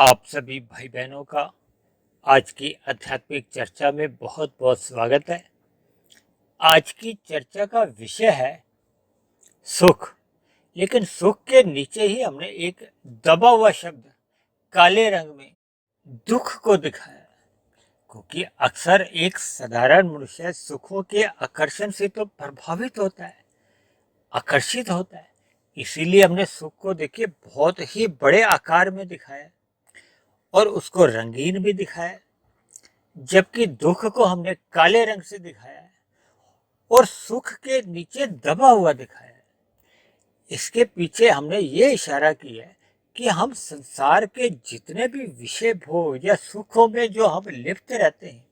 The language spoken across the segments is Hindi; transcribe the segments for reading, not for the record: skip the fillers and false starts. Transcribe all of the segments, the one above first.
आप सभी भाई बहनों का आज की आध्यात्मिक चर्चा में बहुत बहुत स्वागत है। आज की चर्चा का विषय है सुख। लेकिन सुख के नीचे ही हमने एक दबा हुआ शब्द काले रंग में दुख को दिखाया है। क्योंकि अक्सर एक साधारण मनुष्य सुखों के आकर्षण से तो प्रभावित होता है, आकर्षित होता है। इसीलिए हमने सुख को देखिए बहुत ही बड़े आकार में दिखाया और उसको रंगीन भी दिखाया, जबकि दुख को हमने काले रंग से दिखाया है और सुख के नीचे दबा हुआ दिखाया है। इसके पीछे हमने ये इशारा किया है कि हम संसार के जितने भी विषय भोग या सुखों में जो हम लिप्त रहते हैं,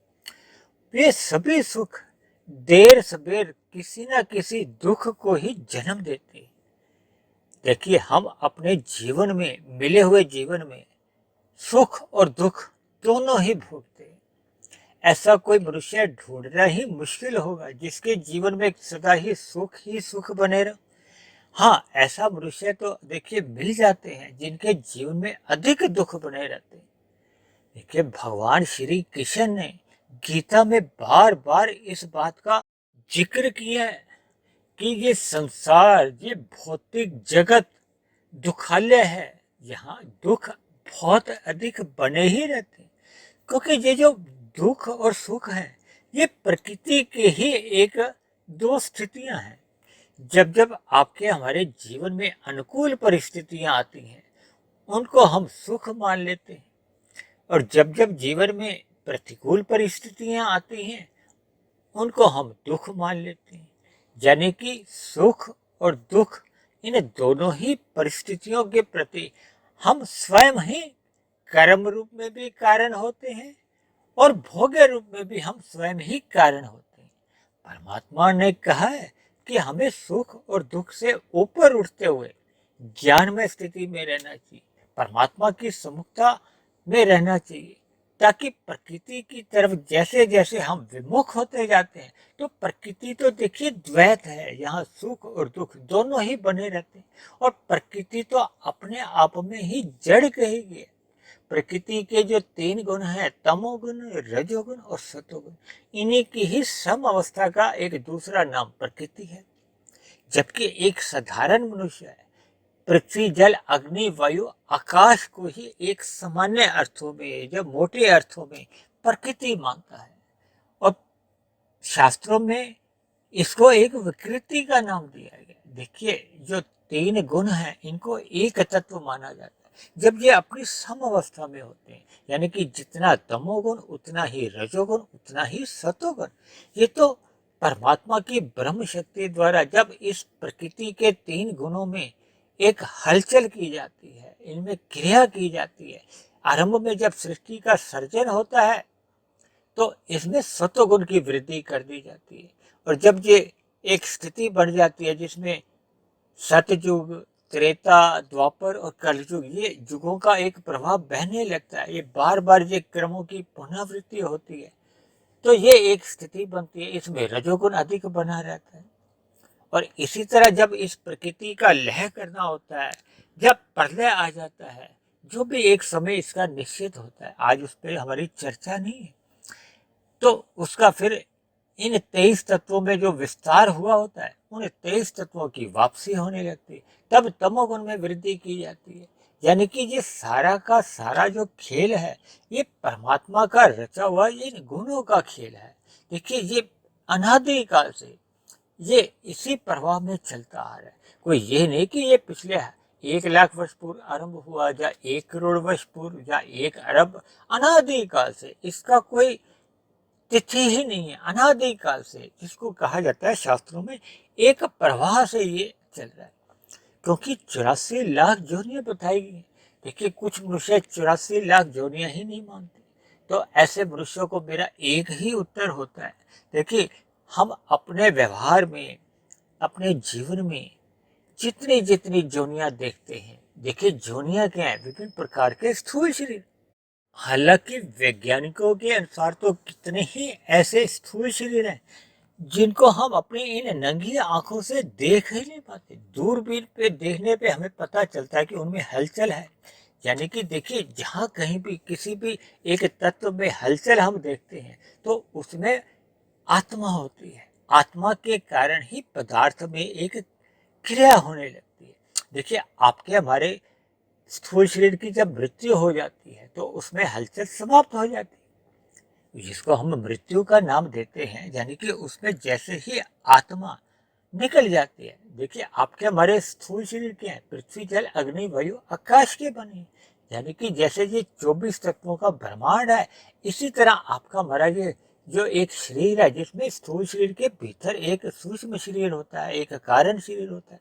वे सभी सुख देर सबेर किसी न किसी दुख को ही जन्म देते हैं। देखिए, हम अपने जीवन में, मिले हुए जीवन में सुख और दुख दोनों ही भोगते हैं। ऐसा कोई मनुष्य ढूंढना ही मुश्किल होगा जिसके जीवन में सदा ही सुख बने रहे। हाँ, ऐसा मनुष्य तो देखिए मिल जाते हैं जिनके जीवन में अधिक दुख बने रहते हैं। देखिए, भगवान श्री कृष्ण ने गीता में बार बार इस बात का जिक्र किया है कि ये संसार, ये भौतिक जगत दुखालय है। यहाँ दुख बहुत अधिक बने ही रहते हैं, क्योंकि ये जो दुख और सुख है, ये प्रकृति के ही एक दो स्थितियां हैं। जब जब आपके हमारे जीवन में अनुकूल परिस्थितियां आती हैं, उनको हम सुख मान लेते हैं, और जब जब जीवन में प्रतिकूल परिस्थितियां आती हैं, उनको हम दुख मान लेते हैं। यानी कि सुख और दुख, इन दोनों ही परिस्थितियों के प्रति हम स्वयं ही कर्म रूप में भी कारण होते हैं और भोग्य रूप में भी हम स्वयं ही कारण होते हैं। परमात्मा ने कहा है कि हमें सुख और दुख से ऊपर उठते हुए ज्ञान में स्थिति में रहना चाहिए, परमात्मा की सम्मुखता में रहना चाहिए, ताकि प्रकृति की तरफ जैसे जैसे हम विमुख होते जाते हैं, तो प्रकृति तो देखिए द्वैत है, यहाँ सुख और दुख दोनों ही बने रहते हैं। और प्रकृति तो अपने आप में ही जड़ कही गई है। प्रकृति के जो तीन गुण हैं, तमोगुण, रजोगुण और सतोगुण, इन्हीं की ही सम अवस्था का एक दूसरा नाम प्रकृति है। जबकि एक साधारण मनुष्य है पृथ्वी, जल, अग्नि, वायु, आकाश को ही एक सामान्य अर्थों में, जब मोटे अर्थों में प्रकृति मानता है, और शास्त्रों में इसको एक विकृति का नाम दिया गया। देखिए, जो तीन गुण हैं, इनको एक तत्व माना जाता है जब ये अपनी सम अवस्था में होते हैं। यानी कि जितना तमोगुण उतना ही रजोगुण, उतना ही सतोगुण। ये तो परमात्मा की ब्रह्म शक्ति द्वारा जब इस प्रकृति के तीन गुणों में एक हलचल की जाती है, इनमें क्रिया की जाती है। आरंभ में जब सृष्टि का सर्जन होता है, तो इसमें सतोगुण की वृद्धि कर दी जाती है। और जब ये एक स्थिति बढ़ जाती है जिसमें सतयुग, त्रेता, द्वापर और कलयुग, ये युगों का एक प्रभाव बहने लगता है, ये बार बार ये क्रमों की पुनरावृत्ति होती है, तो ये एक स्थिति बनती है, इसमें रजोगुण अधिक बना रहता है। और इसी तरह जब इस प्रकृति का लय करना होता है, जब प्रलय आ जाता है, जो भी एक समय इसका निश्चित होता है, आज उस पर हमारी चर्चा नहीं है, तो उसका फिर इन 23 तत्वों में जो विस्तार हुआ होता है, उन 23 तत्वों की वापसी होने लगती है, तब तमोगुण में वृद्धि की जाती है। यानी कि ये सारा का सारा जो खेल है, ये परमात्मा का रचा हुआ इन गुणों का खेल है। देखिए, ये अनादि काल से ये इसी प्रभाव में चलता आ रहा है। कोई ये नहीं कि ये पिछले 1 लाख वर्ष पूर्व आरंभ हुआ, या 1 करोड़ वर्ष पूर्व, या 1 अरब। अनादि काल से इसका कोई तिथि ही नहीं है। अनादि काल से, जिसको कहा जाता है शास्त्रों में, एक प्रवाह से ये चल रहा है। क्योंकि 84 लाख जोनियां बताई गई। देखिए, कुछ मनुष्य 84 लाख जोनियां ही नहीं मानते। तो ऐसे मनुष्यों को मेरा एक ही उत्तर होता है, देखिए, हम अपने व्यवहार में, अपने जीवन में जितनी जितनी जोनियां देखते हैं, देखिए जोनियां क्या है, विभिन्न प्रकार के स्थूल शरीर। हालांकि वैज्ञानिकों के अनुसार तो कितने ही ऐसे स्थूल शरीर हैं जिनको हम अपनी इन नंगी आंखों से देख ही नहीं पाते। दूरबीन पे देखने पे हमें पता चलता है कि उनमें हलचल है, यानी कि देखिए, जहाँ कहीं भी किसी भी एक तत्व में हलचल हम देखते हैं तो उसमें आत्मा होती है। आत्मा के कारण ही पदार्थ में एक क्रिया होने लगती है। देखिए, आपके हमारे स्थूल शरीर की जब मृत्यु हो जाती है तो उसमें हलचल समाप्त हो जाती है, जिसको हम मृत्यु का नाम देते हैं। यानी कि उसमें जैसे ही आत्मा निकल जाती है। देखिए, आपके हमारे स्थूल शरीर के हैं, पृथ्वी जल अग्नि वायु आकाश के बने हैं। यानी कि जैसे ये 24 तत्वों का ब्रह्मांड है, इसी तरह आपका हमारा ये जो एक शरीर है, जिसमें स्थूल शरीर के भीतर एक सूक्ष्म शरीर होता है, एक कारण शरीर होता है।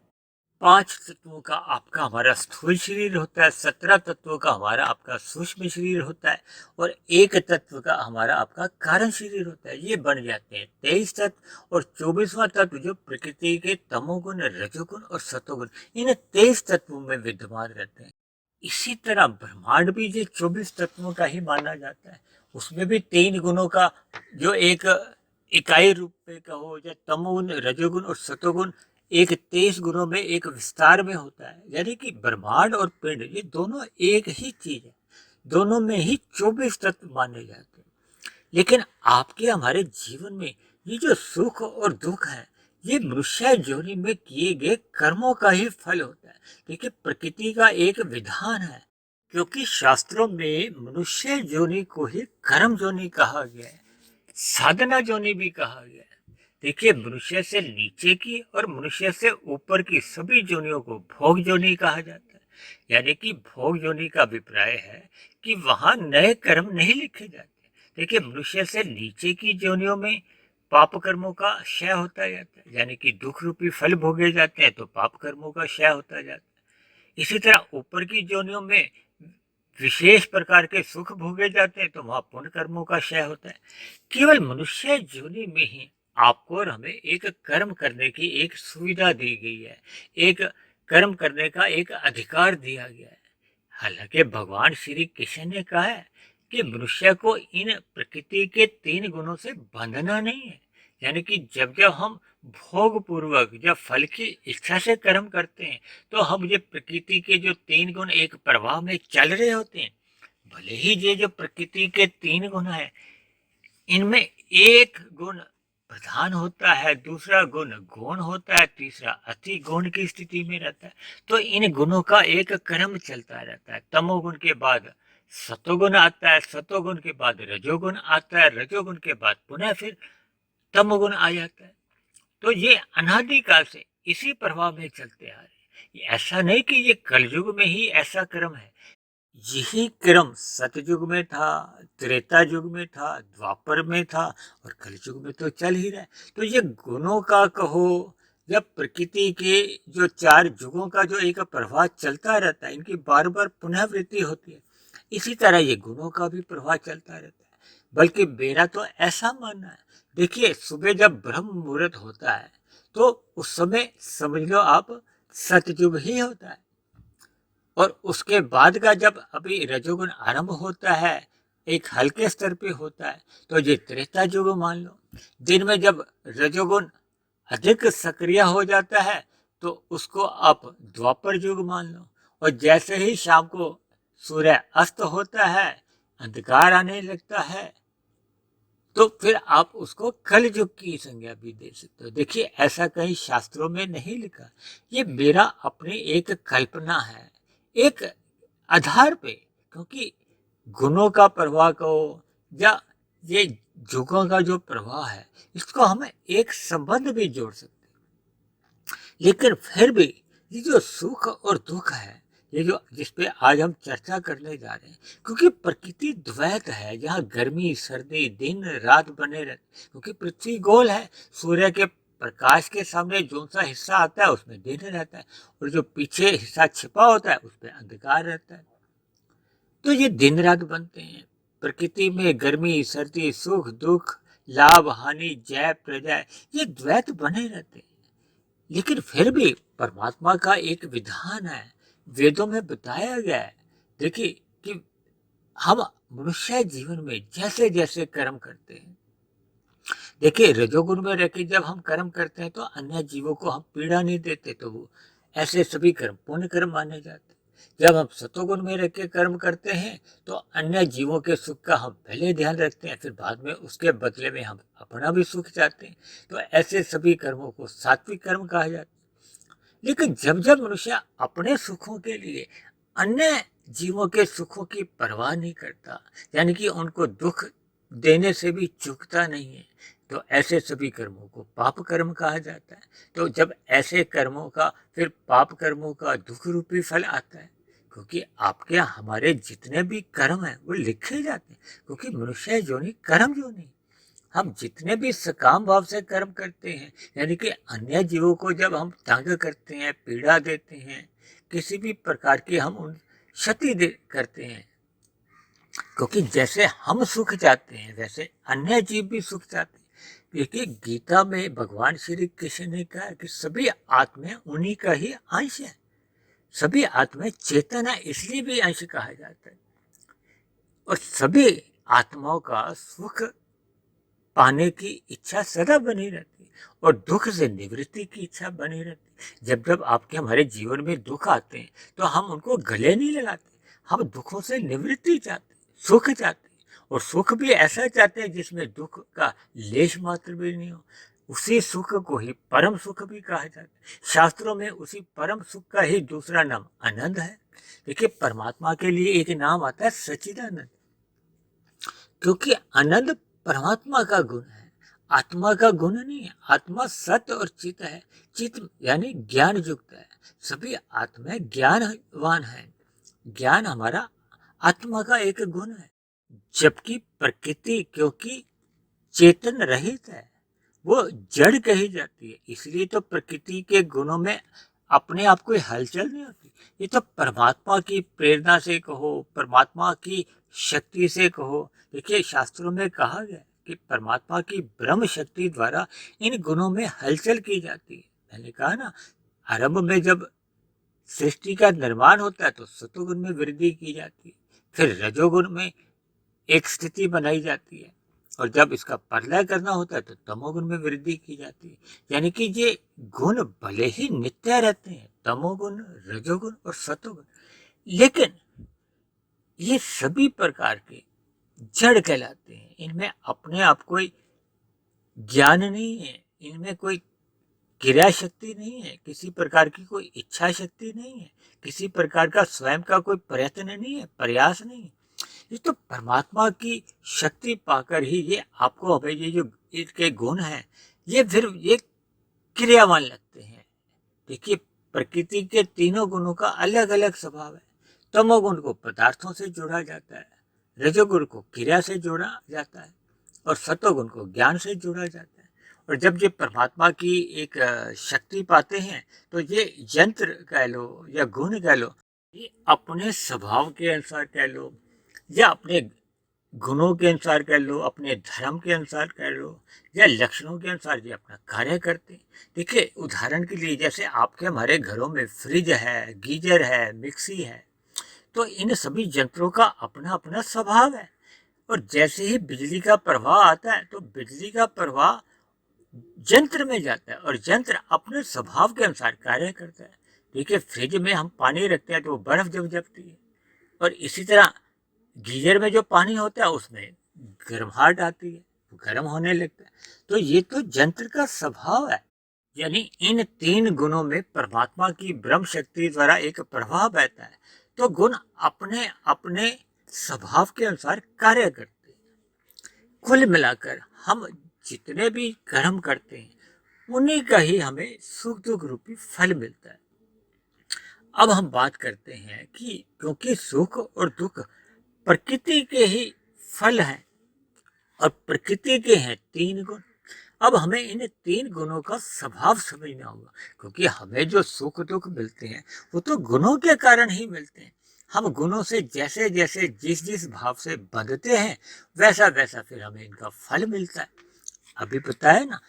5 तत्वों का आपका हमारा स्थूल शरीर होता है, 17 तत्वों का हमारा आपका सूक्ष्म शरीर होता है, और एक तत्व का हमारा आपका कारण शरीर होता है। ये बन जाते हैं 23 तत्व, और 24वां तत्व जो प्रकृति के तमोगुण, रजोगुण और सतोगुण, इन 23 तत्वों में विद्यमान रहते हैं। इसी तरह ब्रह्मांड भी ये 24 तत्वों का ही माना जाता है। उसमें भी 3 गुणों का जो एक इकाई रूप में कहो, या तमोगुण, रजोगुण और सतोगुण, एक 23 गुणों में एक विस्तार में होता है। यानी कि ब्रह्मांड और पिंड ये दोनों एक ही चीज है, दोनों में ही 24 तत्व माने जाते हैं। लेकिन आपके हमारे जीवन में ये जो सुख और दुख है, ये मनुष्य योनि में किए गए कर्मों का ही फल होता है। देखिए, प्रकृति का एक विधान है, क्योंकि शास्त्रों में मनुष्य योनि को ही कर्म योनि कहा गया है, साधना योनि भी कहा गया है। देखिए, मनुष्य से नीचे की और मनुष्य से ऊपर की सभी योनियों को भोग योनि कहा जाता है। यानी कि भोग योनि का अभिप्राय है कि वहां नए कर्म नहीं लिखे जाते। देखिए, मनुष्य से नीचे की योनियों में पाप कर्मों का क्षय होता जाता है, यानी कि दुख रूपी फल भोगे जाते हैं तो पाप कर्मों का क्षय होता जाता है। इसी तरह ऊपर की योनियों में विशेष प्रकार के सुख भोगे जाते हैं तो वहां पुण्य कर्मों का क्षय होता है। केवल मनुष्य योनि में ही आपको और हमें एक कर्म करने की एक सुविधा दी गई है, एक कर्म करने का एक अधिकार दिया गया है। हालांकि भगवान श्री कृष्ण ने कहा है कि मनुष्य को इन प्रकृति के 3 गुणों से बंधना नहीं है। यानी कि जब जब हम भोग पूर्वक जब फल की इच्छा से कर्म करते हैं तो हम ये प्रकृति के जो 3 गुण एक प्रवाह में चल रहे होते हैं। भले ही ये जो प्रकृति के 3 गुण है, इनमें एक गुण प्रधान होता है, दूसरा गुण गौण होता है, तीसरा अति गौण की स्थिति में रहता है। तो इन गुणों का एक क्रम चलता रहता है। तमोगुण के बाद सतोगुण आता है, सतोगुण के बाद रजोगुण आता है, रजोगुण के बाद पुनः फिर तमोगुण आ जाता है। तो ये अनादिकाल से इसी प्रभाव में चलते आ रहे हैं। ऐसा नहीं कि ये कलयुग में ही ऐसा क्रम है, यही क्रम सतयुग में था, त्रेता युग में था, द्वापर में था, और कलयुग में तो चल ही रहा है। तो ये गुणों का कहो, जब प्रकृति के जो 4 युगों का जो एक प्रवाह चलता रहता है, इनकी बार बार पुनरावृत्ति होती है, इसी तरह ये गुणों का भी प्रवाह चलता रहता है। बल्कि मेरा तो ऐसा मानना है, देखिए, सुबह जब ब्रह्म मुहूर्त होता है तो उस समय समझ लो आप सतयुग ही होता है, और उसके बाद का जब अभी रजोगुण आरंभ होता है, एक हल्के स्तर पे होता है, तो ये त्रेता युग मान लो। दिन में जब रजोगुण अधिक सक्रिय हो जाता है तो उसको आप द्वापर युग मान लो, और जैसे ही शाम को सूर्य अस्त होता है, अंधकार आने लगता है, तो फिर आप उसको कल युग की संज्ञा भी दे सकते हो। देखिए, ऐसा कहीं शास्त्रों में नहीं लिखा, ये मेरा अपनी एक कल्पना है, एक आधार पे। क्योंकि गुणों का प्रवाह कहो या ये युगों का जो प्रवाह है, इसको हम एक संबंध भी जोड़ सकते हैं। लेकिन फिर भी ये जो सुख और दुख है, ये जो जिस पे आज हम चर्चा करने जा रहे हैं, क्योंकि प्रकृति द्वैत है, जहाँ गर्मी सर्दी दिन रात बने रहते, क्योंकि पृथ्वी गोल है, सूर्य के प्रकाश के सामने जो सा हिस्सा आता है उसमें दिन रहता है, और जो पीछे हिस्सा छिपा होता है उसमें अंधकार रहता है। तो ये दिन रात बनते हैं, प्रकृति में गर्मी सर्दी सुख दुख लाभ हानि जय प्रजय, ये द्वैत बने रहते हैं। लेकिन फिर भी परमात्मा का एक विधान है, वेदों में बताया गया है। देखिए कि हम मनुष्य जीवन में जैसे जैसे कर्म करते हैं, देखिए, रजोगुण में रह के जब हम कर्म करते हैं तो अन्य जीवों को हम पीड़ा नहीं देते, तो वो ऐसे सभी कर्म पुण्य कर्म माने जाते हैं। जब हम सतोगुण में रह के कर्म करते हैं तो अन्य जीवों के सुख का हम पहले ध्यान रखते हैं, फिर बाद में उसके बदले में हम अपना भी सुख चाहते हैं। तो ऐसे सभी कर्मों को सात्विक कर्म कहा जाता है। लेकिन जब जब मनुष्य अपने सुखों के लिए अन्य जीवों के सुखों की परवाह नहीं करता, यानी कि उनको दुख देने से भी चूकता नहीं है, तो ऐसे सभी कर्मों को पाप कर्म कहा जाता है। तो जब ऐसे कर्मों का फिर पाप कर्मों का दुख रूपी फल आता है, क्योंकि आपके हमारे जितने भी कर्म हैं वो लिखे जाते हैं, क्योंकि मनुष्य जोनि कर्म जोनि। हम जितने भी सकाम भाव से कर्म करते हैं, यानी कि अन्य जीवों को जब हम तंग करते हैं, पीड़ा देते हैं, किसी भी प्रकार की हम उन क्षति करते हैं, क्योंकि जैसे हम सुख चाहते हैं वैसे अन्य जीव भी सुख चाहते हैं। देखिए गीता में भगवान श्री कृष्ण ने कहा कि सभी आत्माएं उन्हीं का ही अंश है, सभी आत्माएं चेतन है, इसलिए भी अंश कहा जाता है। और सभी आत्माओं का सुख पाने की इच्छा सदा बनी रहती है और दुख से निवृत्ति की इच्छा बनी रहती है। जब जब आपके हमारे जीवन में दुख आते हैं तो हम उनको गले नहीं लगाते, हम दुखों से निवृत्ति चाहते हैं, सुख चाहते हैं, और सुख भी ऐसा चाहते हैं जिसमें दुख का लेश मात्र भी नहीं हो। उसी सुख को ही परम सुख भी कहा जाता है। शास्त्रों में उसी परम सुख का ही दूसरा नाम आनंद है। देखिए परमात्मा के लिए एक नाम आता है सच्चिदानंद, क्योंकि आनंद परमात्मा का गुण है, आत्मा का गुण नहीं है। आत्मा सत्य और चित है, चित यानी ज्ञान युक्त है। सभी आत्माएं ज्ञानवान है, ज्ञान हमारा आत्मा का एक गुण है। जबकि प्रकृति क्योंकि चेतन रहित है, वो जड़ कही जाती है, इसलिए तो प्रकृति के गुणों में अपने आप कोई हलचल नहीं होती। ये तो परमात्मा की प्रेरणा से कहो, परमात्मा की शक्ति से कहो। देखिए शास्त्रों में कहा गया कि परमात्मा की ब्रह्म शक्ति द्वारा इन गुणों में हलचल की जाती है। मैंने कहा ना, आरंभ में जब सृष्टि का निर्माण होता है तो सतोगुण में वृद्धि की जाती है, फिर रजोगुण में एक स्थिति बनाई जाती है, और जब इसका प्रलय करना होता है तो तमोगुण में वृद्धि की जाती है। यानी कि ये गुण भले ही नित्य रहते हैं, तमोगुण, रजोगुण और सतोगुण, लेकिन ये सभी प्रकार के जड़ कहलाते हैं। इनमें अपने आप कोई ज्ञान नहीं है, इनमें कोई क्रिया शक्ति नहीं है, किसी प्रकार की कोई इच्छा शक्ति नहीं है, किसी प्रकार का स्वयं का कोई प्रयत्न नहीं है, प्रयास नहीं है। ये तो परमात्मा की शक्ति पाकर ही ये आपको हमें ये जो इसके गुण हैं ये फिर ये क्रियावान लगते हैं। देखिए प्रकृति के तीनों गुणों का अलग अलग स्वभाव है। तमोगुण को पदार्थों से जोड़ा जाता है, रजोगुण को क्रिया से जोड़ा जाता है, और सतोगुण को ज्ञान से जोड़ा जाता है। और जब ये परमात्मा की एक शक्ति पाते हैं तो ये यंत्र कह लो या गुण कह लो, ये अपने स्वभाव के अनुसार कह लो या अपने गुणों के अनुसार कह लो, अपने धर्म के अनुसार कह लो, या लक्षणों के अनुसार ये अपना कार्य करते हैं। देखिए उदाहरण के लिए जैसे आपके हमारे घरों में फ्रिज है, गीजर है, मिक्सी है, तो इन सभी यंत्रों का अपना अपना स्वभाव है। और जैसे ही बिजली का प्रवाह आता है तो बिजली का प्रवाह यंत्र में जाता है और यंत्र अपने स्वभाव के अनुसार कार्य करता है। देखिए फ्रिज में हम पानी रखते हैं तो वो बर्फ जम जाती है, और इसी तरह गीजर में जो पानी होता है उसमें गर्माहट आती है, गर्म होने लगता है। तो ये तो यंत्र का स्वभाव है। यानी इन तीन गुणों में परमात्मा की ब्रह्म शक्ति द्वारा एक प्रभाव बहता है, तो गुण अपने अपने स्वभाव के अनुसार कार्य करते हैं। कुल मिलाकर हम जितने भी कर्म करते हैं उन्हीं का ही हमें सुख दुख रूपी फल मिलता है। अब हम बात करते हैं कि क्योंकि सुख और दुख प्रकृति के ही फल हैं और प्रकृति के हैं तीन गुण, अब हमें इन तीन गुणों का स्वभाव समझना होगा, क्योंकि हमें जो सुख दुख मिलते हैं वो तो गुणों के कारण ही मिलते हैं। हम गुणों से जैसे जैसे जिस जिस भाव से बंधते हैं वैसा वैसा फिर हमें इनका फल मिलता है। अभी पता है ना,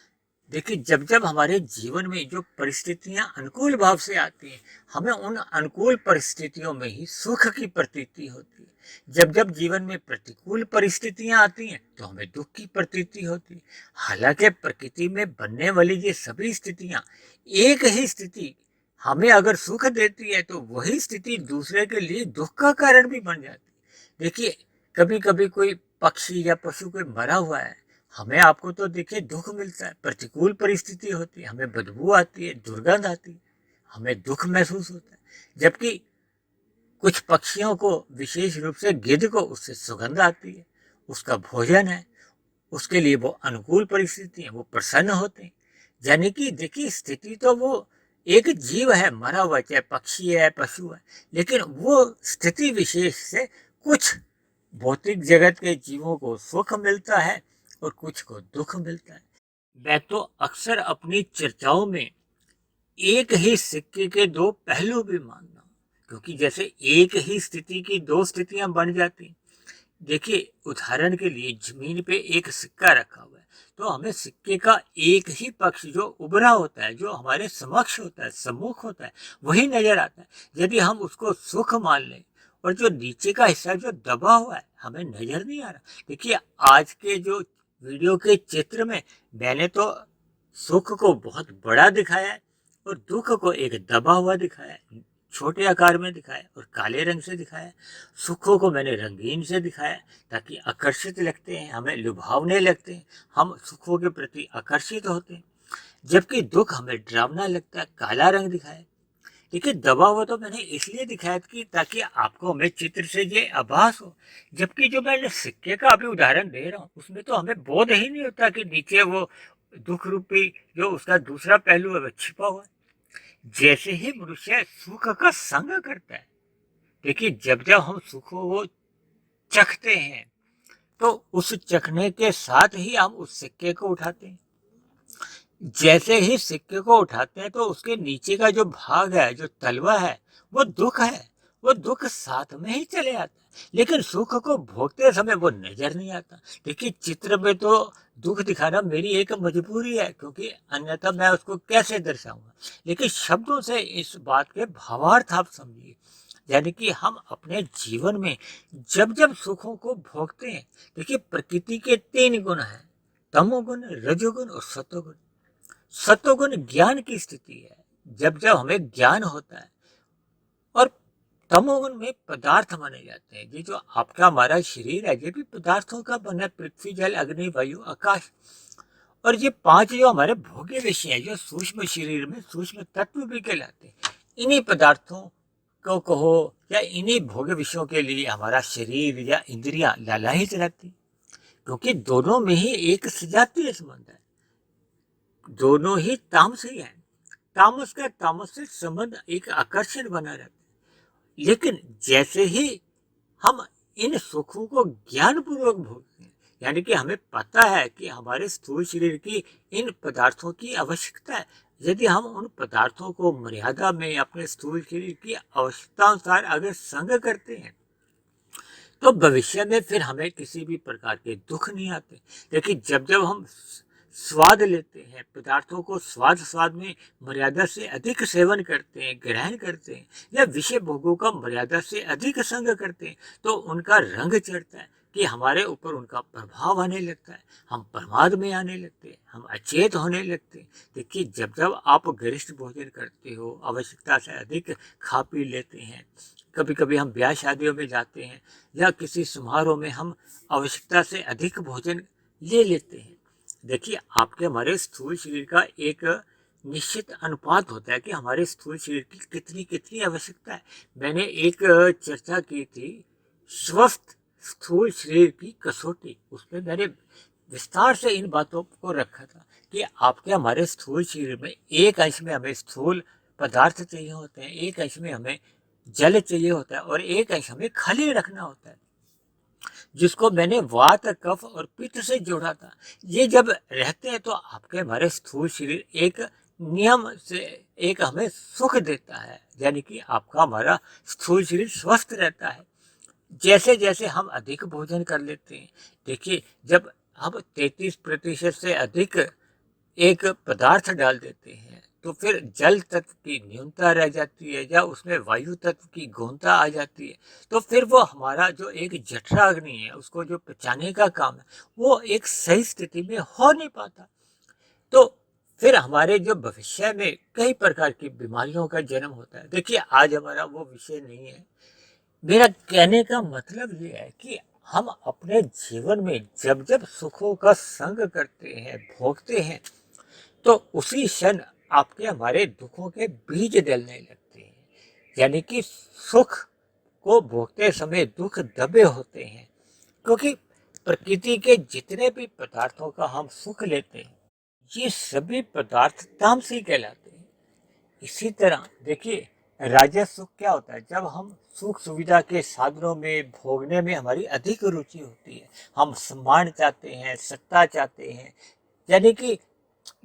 देखिए जब जब हमारे जीवन में जो परिस्थितियां अनुकूल भाव से आती हैं हमें उन अनुकूल परिस्थितियों में ही सुख की प्रतीति होती है। जब जब जीवन में प्रतिकूल परिस्थितियां आती हैं तो हमें दुख की प्रतीति होती है। हालांकि प्रकृति में बनने वाली ये सभी स्थितियां एक ही स्थिति हमें अगर सुख देती है तो वही स्थिति दूसरे के लिए दुख का कारण भी बन जाती है। देखिए, कभी कभी कोई पक्षी या पशु कोई मरा हुआ है, हमें आपको तो देखिए दुख मिलता है, प्रतिकूल परिस्थिति होती है, हमें बदबू आती है, दुर्गंध आती है, हमें दुख महसूस होता है। जबकि कुछ पक्षियों को, विशेष रूप से गिद्ध को, उससे सुगंध आती है, उसका भोजन है, उसके लिए वो अनुकूल परिस्थिति है, वो प्रसन्न होते हैं। यानी कि देखिए, स्थिति तो वो एक जीव है मरा हुआ, चाहे पक्षी है, पशु है, लेकिन वो स्थिति विशेष से कुछ भौतिक जगत के जीवों को सुख मिलता है और कुछ को दुख मिलता है। मैं तो अक्सर अपनी चर्चाओं में एक ही सिक्के के दो पहलू भी मानता हूँ, क्योंकि जैसे एक ही स्थिति की दो स्थितियां बन जाती। देखिए, उदाहरण के लिए जमीन पे एक सिक्का रखा हुआ है, तो हमें सिक्के का एक ही पक्ष जो उभरा होता है, जो हमारे समक्ष होता है, सम्मुख होता है, वही नजर आता है। यदि हम उसको सुख मान लें और जो नीचे का हिस्सा जो दबा हुआ है हमें नजर नहीं आ रहा। देखिए, आज के जो वीडियो के चित्र में मैंने तो सुख को बहुत बड़ा दिखाया है और दुख को एक दबा हुआ दिखाया है, छोटे आकार में दिखाया और काले रंग से दिखाया। सुखों को मैंने रंगीन से दिखाया ताकि आकर्षित लगते हैं, हमें लुभावने लगते हैं, हम सुखों के प्रति आकर्षित होते हैं। जबकि दुख हमें डरावना लगता है, काला रंग दिखाया। देखिए, दबा हुआ तो मैंने इसलिए दिखाया कि ताकि आपको हमें चित्र से ये आभास हो। जबकि जो मैंने सिक्के का अभी उदाहरण दे रहा हूँ उसमें तो हमें बोध ही नहीं होता कि नीचे वो दुख रूपी जो उसका दूसरा पहलू है वो छिपा हुआ है। जैसे ही मनुष्य सुख का संग करता है, देखिए, जब जब हम सुख को चखते हैं तो उस चखने के साथ ही हम उस सिक्के को उठाते हैं। जैसे ही सिक्के को उठाते हैं तो उसके नीचे का जो भाग है, जो तलवा है, वो दुख है, वो दुख साथ में ही चले आता है, लेकिन सुख को भोगते समय वो नजर नहीं आता। देखिए, चित्र में तो दुख दिखाना मेरी एक मजबूरी है, क्योंकि अन्यथा मैं उसको कैसे दर्शाऊंगा। लेकिन शब्दों से इस बात के भावार्थ आप समझिए। यानी कि हम अपने जीवन में जब जब सुखों को भोगते हैं, देखिए, प्रकृति के तीन गुण हैं, तमोगुण, रजोगुण और सतोगुण। सत्वगुण ज्ञान की स्थिति है, जब जब हमें ज्ञान होता है। और तमोगुण में पदार्थ माने जाते हैं। ये जो आपका हमारा शरीर है ये भी पदार्थों का बना है, पृथ्वी, जल, अग्नि, वायु, आकाश। और ये पांच जो हमारे भोग्य विषय है, जो सूक्ष्म शरीर में सूक्ष्म तत्व भी कहलाते हैं, इन्हीं पदार्थों को कहो या इन्हीं भोग्य विषयों के लिए हमारा शरीर या इंद्रियां लालायित रहती, क्योंकि दोनों में ही एक सजातीय संबंध है, दोनों ही तामसी है। तामस का तामस से संबंध एक आकर्षण बना रहता है। लेकिन जैसे ही हम इन सुखों को ज्ञान पूर्वक भोगते हैं, यानी कि हमें पता है कि हमारे स्थूल शरीर की इन पदार्थों की आवश्यकता है, यदि हम उन पदार्थों को मर्यादा में अपने स्थूल शरीर की आवश्यकता अनुसार अगर संग करते हैं तो भविष्य में फिर हमें किसी भी प्रकार के दुख नहीं आते। लेकिन जब जब हम स्वाद लेते हैं, पदार्थों को स्वाद स्वाद में मर्यादा से अधिक सेवन करते हैं, ग्रहण करते हैं, या विषय भोगों का मर्यादा से अधिक संग करते हैं, तो उनका रंग चढ़ता है कि हमारे ऊपर उनका प्रभाव आने लगता है, हम प्रमाद में आने लगते हैं, हम अचेत होने लगते हैं। देखिए, जब जब आप गरिष्ठ भोजन करते हो, आवश्यकता से अधिक खा पी लेते हैं, कभी कभी हम ब्याह शादियों में जाते हैं या किसी समारोह में हम आवश्यकता से अधिक भोजन ले लेते हैं। देखिए, आपके हमारे स्थूल शरीर का एक निश्चित अनुपात होता है कि हमारे स्थूल शरीर की कितनी कितनी आवश्यकता है। मैंने एक चर्चा की थी स्वस्थ स्थूल शरीर की कसौटी, उसमें मैंने विस्तार से इन बातों को रखा था कि आपके हमारे स्थूल शरीर में एक अंश में हमें स्थूल पदार्थ चाहिए होते हैं, एक अंश में हमें जल चाहिए होता है और एक अंश हमें खाली रखना होता है, जिसको मैंने वात, कफ और पित्त से जोड़ा था। ये जब रहते हैं तो आपके हमारे स्थूल शरीर एक नियम से एक हमें सुख देता है, यानी कि आपका हमारा स्थूल शरीर स्वस्थ रहता है। जैसे जैसे हम अधिक भोजन कर लेते हैं, देखिए, जब हम 33% से अधिक एक पदार्थ डाल देते हैं तो फिर जल तत्व की न्यूनता रह जाती है या उसमें वायु तत्व की गौणता आ जाती है, तो फिर वो हमारा जो एक जठराग्नि है उसको जो पचाने का काम है वो एक सही स्थिति में हो नहीं पाता। तो फिर हमारे जो भविष्य में कई प्रकार की बीमारियों का जन्म होता है। देखिए, आज हमारा वो विषय नहीं है। मेरा कहने का मतलब ये है कि हम अपने जीवन में जब जब सुखों का संग करते हैं, भोगते हैं, तो उसी क्षण आपके हमारे दुखों के बीज डलने लगते हैं। यानी कि सुख को भोगते समय दुख दबे होते हैं, क्योंकि प्रकृति के जितने भी पदार्थों का हम सुख लेते हैं, ये सभी पदार्थ तामसी कहलाते हैं। इसी तरह देखिए, राजस सुख क्या होता है? जब हम सुख सुविधा के साधनों में भोगने में हमारी अधिक रुचि होती है, हम सम्मान चाहते हैं, सत्ता चाहते हैं, यानी कि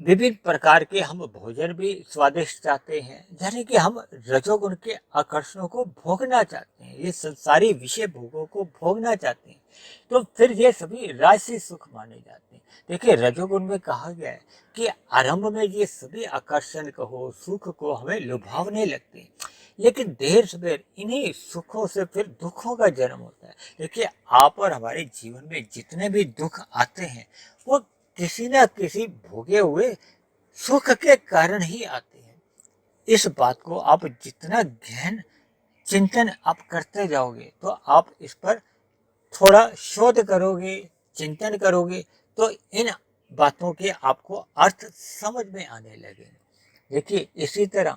विभिन्न प्रकार के हम भोजन भी स्वादिष्ट चाहते हैं, यानी कि हम रजोगुण के आकर्षणों को भोगना चाहते हैं, ये संसारी विषय भोगों को भोगना चाहते हैं, तो फिर ये सभी राजसी सुख माने जाते हैं। देखिए, रजोगुण में कहा गया है कि आरंभ में ये सभी आकर्षण कहो, सुख को हमें लुभावने लगते हैं, लेकिन देर सवेर इन्हीं सुखों से फिर दुखों का जन्म होता है। देखिए, आप और हमारे जीवन में जितने भी दुख आते हैं, वो किसी न किसी भोगे हुए सुख के कारण ही आते हैं। इस बात को आप जितना गहन चिंतन आप करते जाओगे, तो आप इस पर थोड़ा शोध करोगे, चिंतन करोगे, तो इन बातों के आपको अर्थ समझ में आने लगेंगे। देखिए, इसी तरह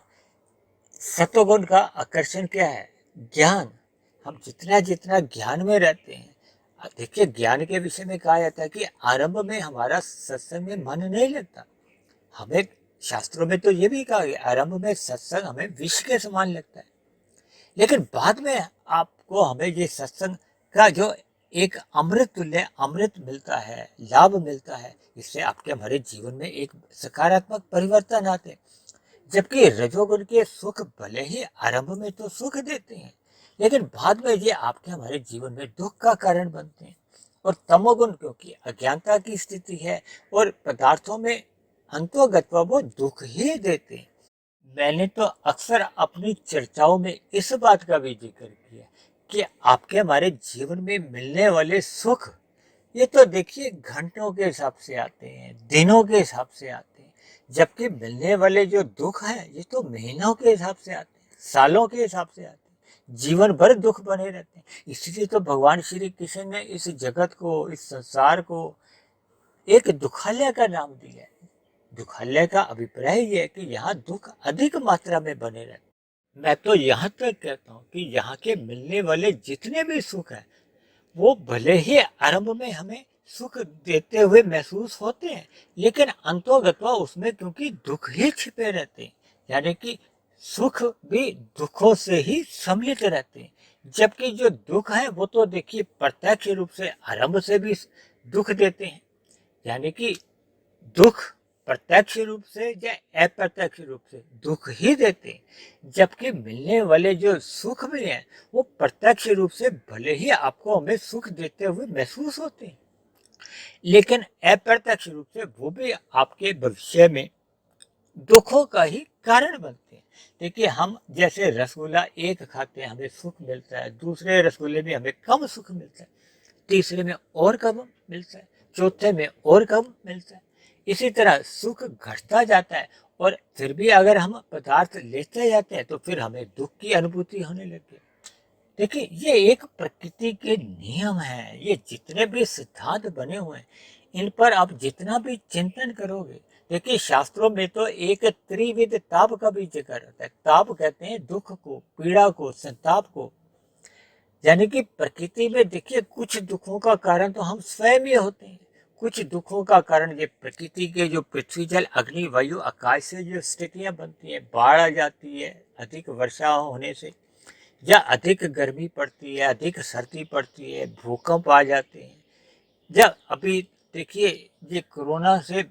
सत्वगुण का आकर्षण क्या है? ज्ञान। हम जितना जितना ज्ञान में रहते हैं, देखिए, ज्ञान के विषय में कहा जाता है कि आरंभ में हमारा सत्संग में मन नहीं लगता। हमें शास्त्रों में तो ये भी कहा गया, आरंभ में सत्संग हमें विष के समान लगता है, लेकिन बाद में आपको हमें ये सत्संग का जो एक अमृत तुल्य अमृत मिलता है, लाभ मिलता है, इससे आपके हमारे जीवन में एक सकारात्मक परिवर्तन आते हैं। जबकि रजोगुण के सुख भले ही आरंभ में तो सुख देते हैं, लेकिन बाद में ये आपके हमारे जीवन में दुख का कारण बनते हैं। और तमोगुण क्योंकि अज्ञानता की स्थिति है और पदार्थों में अंतोगत्वा वो दुख ही देते हैं। मैंने तो अक्सर अपनी चर्चाओं में इस बात का भी जिक्र किया कि आपके हमारे जीवन में मिलने वाले सुख, ये तो देखिए घंटों के हिसाब से आते हैं, दिनों के हिसाब से आते हैं, जबकि मिलने वाले जो दुख हैं, ये तो महीनों के हिसाब से आते हैं, सालों के हिसाब से आते हैं, जीवन भर दुख बने रहते हैं। इसलिए तो भगवान श्री कृष्ण ने इस जगत को, इस संसार को एक दुखालय का नाम दिया है। दुखालय का अभिप्राय यह है कि यहाँ दुख अधिक मात्रा में बने रहते। मैं तो यहाँ तक कहता हूँ कि यहाँ के मिलने वाले जितने भी सुख हैं, वो भले ही आरंभ में हमें सुख देते हुए महसूस होते हैं, लेकिन अंतोगत्वा उसमें क्योंकि दुख ही छिपे रहते हैं, यानी कि सुख भी दुखों से ही सम्मिलित रहते हैं। जबकि जो दुख है वो तो देखिए प्रत्यक्ष रूप से आरंभ से भी दुख देते हैं, यानी कि दुख प्रत्यक्ष रूप से या अप्रत्यक्ष रूप से दुख ही देते हैं। जबकि मिलने वाले जो सुख भी हैं, वो प्रत्यक्ष रूप से भले ही आपको हमें सुख देते हुए महसूस होते हैं, लेकिन अप्रत्यक्ष रूप से वो भी आपके भविष्य में दुखों का ही कारण बनते हैं। देखिए, हम जैसे रसगुल्ला एक खाते हैं, हमें सुख मिलता है, दूसरे रसगुल्ले में हमें कम सुख मिलता है, तीसरे में और कम मिलता है, चौथे में और कम मिलता है। इसी तरह सुख घटता जाता है, और फिर भी अगर हम पदार्थ लेते जाते हैं, तो फिर हमें दुख की अनुभूति होने लगती है। देखिए, ये एक प्रकृति के नियम है। ये जितने भी सिद्धांत बने हुए हैं, इन पर आप जितना भी चिंतन करोगे, देखिए, शास्त्रों में तो एक त्रिविध ताप का भी जिक्र होता है। ताप कहते हैं दुख को, पीड़ा को, संताप को। यानी कि प्रकृति में देखिए, कुछ दुखों का कारण तो हम स्वयं ही होते हैं, कुछ दुखों का कारण ये प्रकृति के जो पृथ्वी जल अग्नि वायु आकाश से जो स्थितियां बनती हैं, बाढ़ आ जाती है अधिक वर्षा होने से, या अधिक गर्मी पड़ती है, अधिक सर्दी पड़ती है, भूकंप आ जाते हैं, या अभी देखिए ये कोरोना से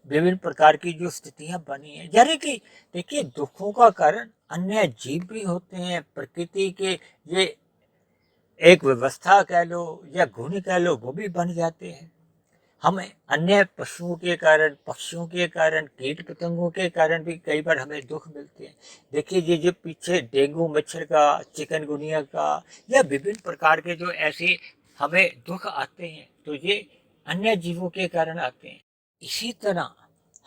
विभिन्न प्रकार की जो स्थितियां बनी है, यानी कि देखिए दुखों का कारण अन्य जीव भी होते हैं, प्रकृति के ये एक व्यवस्था कह लो या गुण कह लो, वो भी बन जाते हैं। हमें अन्य पशुओं के कारण, पक्षियों के कारण, कीट पतंगों के कारण भी कई बार हमें दुख मिलते हैं। देखिए, ये जो पीछे डेंगू मच्छर का, चिकनगुनिया का, या विभिन्न प्रकार के जो ऐसे हमें दुख आते हैं, तो ये अन्य जीवों के कारण आते हैं। इसी तरह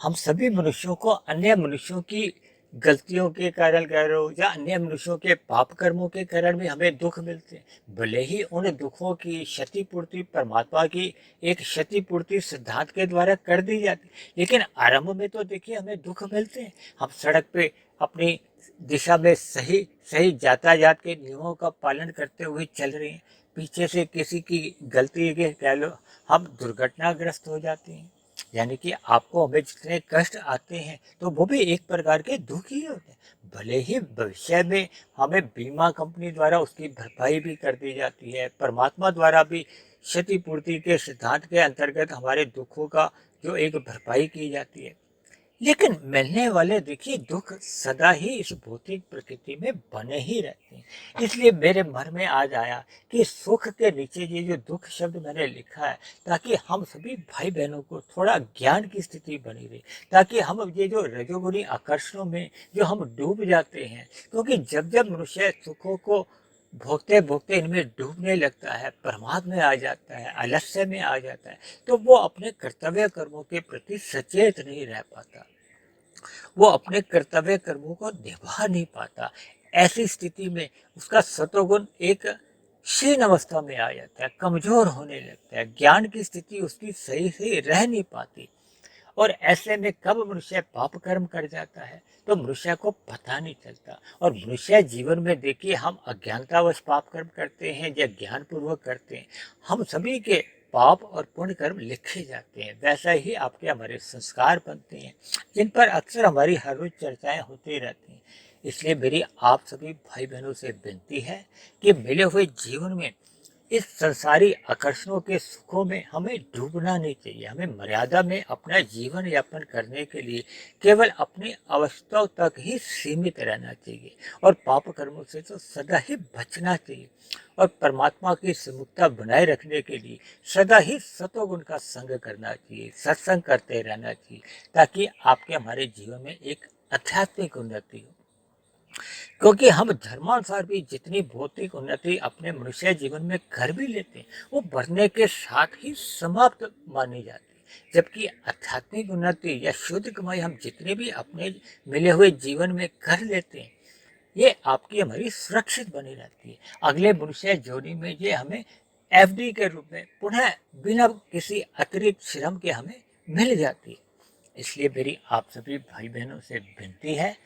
हम सभी मनुष्यों को अन्य मनुष्यों की गलतियों के कारण कह लो या अन्य मनुष्यों के पाप कर्मों के कारण भी हमें दुख मिलते हैं। भले ही उन दुखों की क्षतिपूर्ति परमात्मा की एक क्षतिपूर्ति सिद्धांत के द्वारा कर दी जाती, लेकिन आरंभ में तो देखिए हमें दुख मिलते हैं। हम सड़क पे अपनी दिशा में सही सही यातायात के नियमों का पालन करते हुए चल रहे हैं, पीछे से किसी की गलती के कह लो हम दुर्घटनाग्रस्त हो जाते हैं। यानी कि आपको हमें जितने कष्ट आते हैं तो वो भी एक प्रकार के दुख ही होते हैं। भले ही भविष्य में हमें बीमा कंपनी द्वारा उसकी भरपाई भी कर दी जाती है, परमात्मा द्वारा भी क्षतिपूर्ति के सिद्धांत के अंतर्गत हमारे दुखों का जो एक भरपाई की जाती है, लेकिन मिलने वाले देखिए दुख सदा ही इस भौतिक प्रकृति में बने ही रहते हैं। इसलिए मेरे मन में आज आया कि सुख के नीचे ये जो दुख शब्द मैंने लिखा है, ताकि हम सभी भाई बहनों को थोड़ा ज्ञान की स्थिति बनी रहे, ताकि हम ये जो रजोगुणी आकर्षणों में जो हम डूब जाते हैं, क्योंकि जब जब मनुष्य सुखों को भोगते भोगते इनमें डूबने लगता है, प्रमाद में आ जाता है, आलस्य में आ जाता है, तो वो अपने कर्तव्य कर्मों के प्रति सचेत नहीं रह पाता, वो अपने कर्तव्य कर्मों को निभा नहीं पाता। ऐसी स्थिति में उसका सतोगुण एक क्षीण अवस्था में आ जाता है, कमजोर होने लगता है, ज्ञान की स्थिति उसकी सही से रह नहीं पाती। और ऐसे में कब मनुष्य पाप कर्म कर जाता है तो मनुष्य को पता नहीं चलता। और मनुष्य जीवन में देखिए हम अज्ञानतावश पाप कर्म करते हैं या ज्ञान पूर्वक करते हैं, हम सभी के पाप और पुण्य कर्म लिखे जाते हैं। वैसा ही आपके हमारे संस्कार बनते हैं, जिन पर अक्सर हमारी हर रोज चर्चाएं होती रहती हैं। इसलिए मेरी आप सभी भाई बहनों से विनती है कि मिले हुए जीवन में इस संसारी आकर्षणों के सुखों में हमें डूबना नहीं चाहिए। हमें मर्यादा में अपना जीवन यापन करने के लिए केवल अपनी आवश्यकताओं तक ही सीमित रहना चाहिए और पाप कर्मों से तो सदा ही बचना चाहिए। और परमात्मा की सुमुखता बनाए रखने के लिए सदा ही सतोगुण का संग करना चाहिए, सत्संग करते रहना चाहिए, ताकि आपके हमारे जीवन में एक आध्यात्मिक उन्नति हो। क्योंकि हम धर्मानुसार भी जितनी भौतिक उन्नति अपने मनुष्य जीवन में कर भी लेते हैं, वो बढ़ने के साथ ही समाप्त मानी जाती है। जबकि आध्यात्मिक उन्नति या शुद्ध कमाई हम जितने भी अपने मिले हुए जीवन में कर लेते हैं, ये आपकी हमारी सुरक्षित बनी रहती है। अगले मनुष्य जोड़ी में ये हमें एफडी के रूप में पुनः बिना किसी अतिरिक्त श्रम के हमें मिल जाती है। इसलिए मेरी आप सभी भाई बहनों से विनती है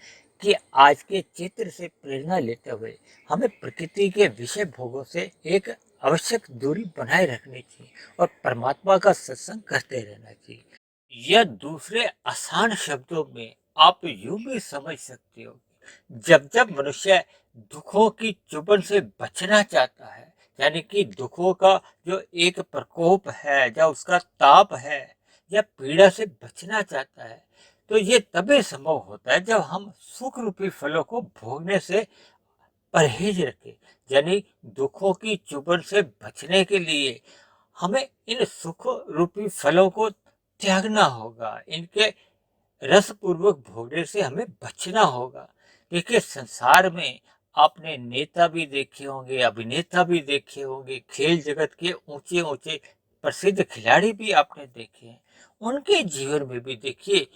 कि आज के चित्र से प्रेरणा लेते हुए हमें प्रकृति के विषय भोगों से एक आवश्यक दूरी बनाए रखनी चाहिए और परमात्मा का सत्संग करते रहना चाहिए। यह दूसरे आसान शब्दों में आप यूं भी समझ सकते हो, जब जब मनुष्य दुखों की चुभन से बचना चाहता है, यानी कि दुखों का जो एक प्रकोप है या उसका ताप है या पीड़ा से बचना चाहता है, तो ये तभी संभव होता है जब हम सुख रूपी फलों को भोगने से परहेज रखें। यानी दुखों की चुभन से बचने के लिए हमें इन सुख रूपी फलों को त्यागना होगा, इनके रस पूर्वक भोगने से हमें बचना होगा। देखिए संसार में आपने नेता भी देखे होंगे, अभिनेता भी देखे होंगे, खेल जगत के ऊंचे ऊंचे प्रसिद्ध खिलाड़ी भी आपने देखे हैं। उनके जीवन में भी देखिए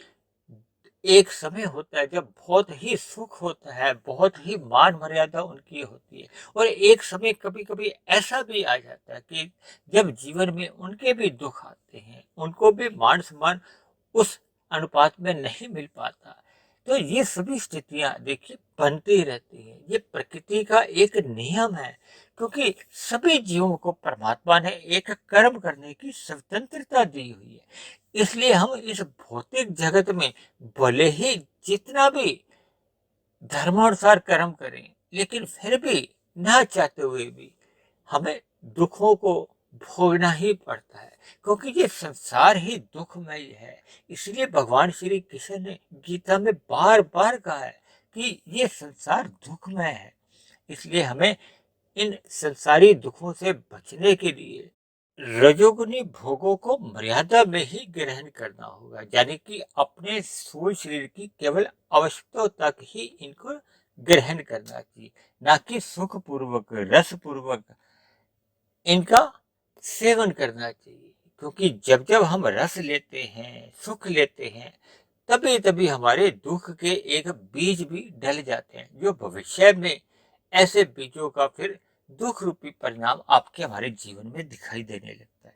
एक समय होता है जब बहुत ही सुख होता है, बहुत ही मान मर्यादा उनकी होती है, और एक समय कभी कभी ऐसा भी आ जाता है कि जब जीवन में उनके भी दुख आते हैं, उनको भी मान सम्मान उस अनुपात में नहीं मिल पाता। तो ये सभी स्थितियां देखिए बनती रहती हैं, ये प्रकृति का एक नियम है, क्योंकि सभी जीवों को परमात्मा ने एक कर्म करने की स्वतंत्रता दी हुई है। इसलिए हम इस भौतिक जगत में भले ही जितना भी धर्मानुसार कर्म करें, लेकिन फिर भी ना चाहते हुए भी हमें दुखों को भोगना ही पड़ता है, क्योंकि ये संसार ही दुखमय है। इसलिए भगवान श्री कृष्ण ने गीता में बार बार कहा है कि ये संसार दुखमय है। इसलिए हमें इन संसारी दुखों से बचने के लिए रजोगुनी भोगों को मर्यादा में ही ग्रहण करना होगा, यानी कि अपने स्थूल शरीर की केवल आवश्यकताओं तक ही इनको ग्रहण करना चाहिए, ना कि सुख पूर्वक रस पूर्वक इनका सेवन करना चाहिए। क्योंकि जब जब हम रस लेते हैं, सुख लेते हैं, तभी तभी हमारे दुख के एक बीज भी डल जाते हैं, जो भविष्य में ऐसे बीजों का फिर दुख रूपी परिणाम आपके हमारे जीवन में दिखाई देने लगता है।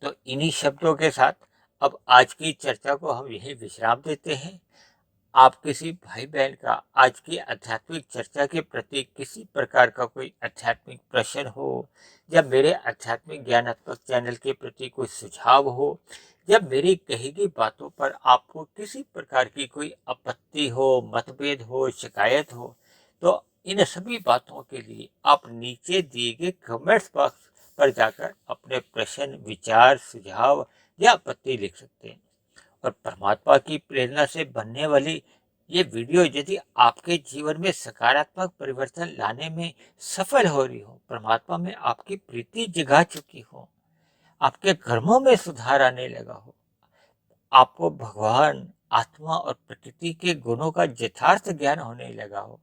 तो इन्हीं शब्दों के साथ अब आज की चर्चा को हम यही विश्राम देते हैं। आप किसी भाई बहन का आज की आध्यात्मिक चर्चा के प्रति किसी प्रकार का कोई आध्यात्मिक प्रश्न हो, या मेरे आध्यात्मिक ज्ञानात्मक चैनल के प्रति कोई सुझाव हो, या मेरी कही गई बातों पर आपको किसी प्रकार की कोई आपत्ति हो, मतभेद हो, शिकायत हो, तो इन सभी बातों के लिए आप नीचे दिए गए कमेंट्स बॉक्स पर जाकर अपने प्रश्न, विचार, सुझाव या आपत्ति लिख सकते हैं। और परमात्मा की प्रेरणा से बनने वाली ये वीडियो यदि आपके जीवन में सकारात्मक परिवर्तन लाने में सफल हो रही हो, परमात्मा में आपकी प्रीति जगा चुकी हो, आपके कर्मों में सुधार आने लगा हो, आपको भगवान, आत्मा और प्रकृति के गुणों का यथार्थ ज्ञान होने लगा हो,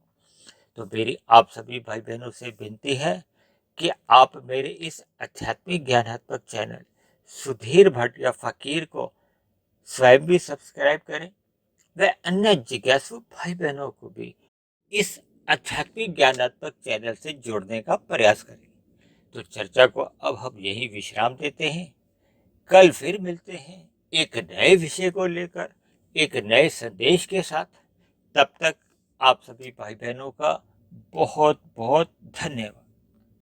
तो मेरी आप सभी भाई बहनों से विनती है कि आप मेरे इस आध्यात्मिक ज्ञानात्मक चैनल सुधीर भट्ट या फकीर को स्वयं भी सब्सक्राइब करें, व अन्य जिज्ञासु भाई बहनों को भी इस आध्यात्मिक ज्ञानात्मक चैनल से जोड़ने का प्रयास करें। तो चर्चा को अब हम यही विश्राम देते हैं। कल फिर मिलते हैं एक नए विषय को लेकर, एक नए संदेश के साथ। तब तक आप सभी भाई बहनों का बहुत बहुत धन्यवाद।